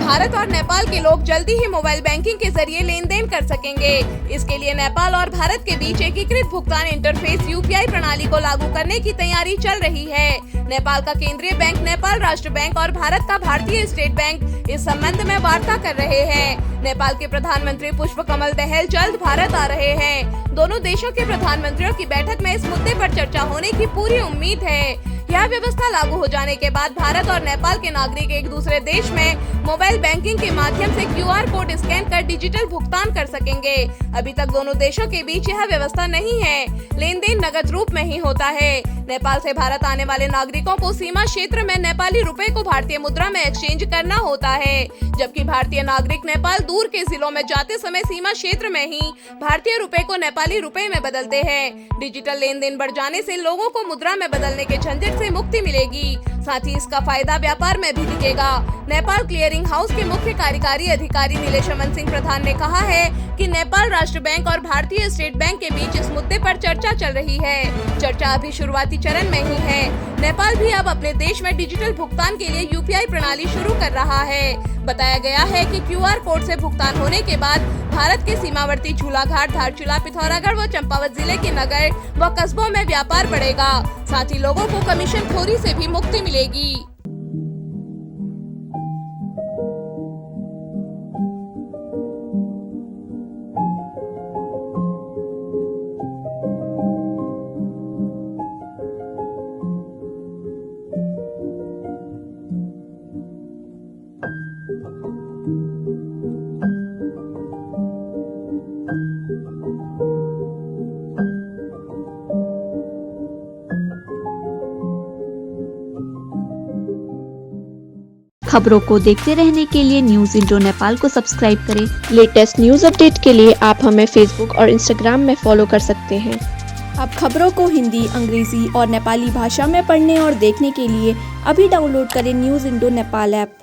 भारत और नेपाल के लोग जल्दी ही मोबाइल बैंकिंग के जरिए लेन देन कर सकेंगे। इसके लिए नेपाल और भारत के बीच एकीकृत भुगतान इंटरफेस यूपीआई प्रणाली को लागू करने की तैयारी चल रही है। नेपाल का केंद्रीय बैंक, नेपाल राष्ट्र बैंक और भारत का भारतीय स्टेट बैंक इस संबंध में वार्ता कर रहे हैं। नेपाल के प्रधानमंत्री पुष्पकमल दहल जल्द भारत आ रहे हैं। दोनों देशों के प्रधानमंत्रियों की बैठक में इस मुद्दे पर चर्चा होने की पूरी उम्मीद है। यह व्यवस्था लागू हो जाने के बाद भारत और नेपाल के नागरिक एक दूसरे देश में मोबाइल बैंकिंग के माध्यम से क्यूआर कोड स्कैन कर डिजिटल भुगतान कर सकेंगे। अभी तक दोनों देशों के बीच यह व्यवस्था नहीं है। लेन देन नकद रूप में ही होता है। नेपाल से भारत आने वाले नागरिकों को सीमा क्षेत्र में नेपाली रुपए को भारतीय मुद्रा में एक्सचेंज करना होता है, जबकि भारतीय नागरिक नेपाल दूर के जिलों में जाते समय सीमा क्षेत्र में ही भारतीय रुपए को नेपाली रुपए में बदलते हैं। डिजिटल लेन देन बढ़ जाने से लोगों को मुद्रा में बदलने के झंझट से मुक्ति मिलेगी। साथ ही इसका फायदा व्यापार में भी दिखेगा। नेपाल क्लियरिंग हाउस के मुख्य कार्यकारी अधिकारी नीलेशमन सिंह प्रधान ने कहा है कि नेपाल राष्ट्र बैंक और भारतीय स्टेट बैंक के बीच इस मुद्दे पर चर्चा चल रही है। चर्चा अभी शुरुआती चरण में ही है। नेपाल भी अब अपने देश में डिजिटल भुगतान के लिए यूपीआई प्रणाली शुरू कर रहा है। बताया गया है कि क्यूआर कोड से भुगतान होने के बाद भारत के सीमावर्ती झूलाघाट, धारचूला, पिथौरागढ़ व चंपावत जिले के नगर व कस्बों में व्यापार बढ़ेगा। साथ ही लोगों को कमीशन खोरी से भी मुक्ति मिलेगी। खबरों को देखते रहने के लिए न्यूज़ इंडो नेपाल को सब्सक्राइब करें। लेटेस्ट न्यूज़ अपडेट के लिए आप हमें फेसबुक और इंस्टाग्राम में फॉलो कर सकते हैं। अब खबरों को हिंदी, अंग्रेजी और नेपाली भाषा में पढ़ने और देखने के लिए अभी डाउनलोड करें न्यूज़ इंडो नेपाल ऐप।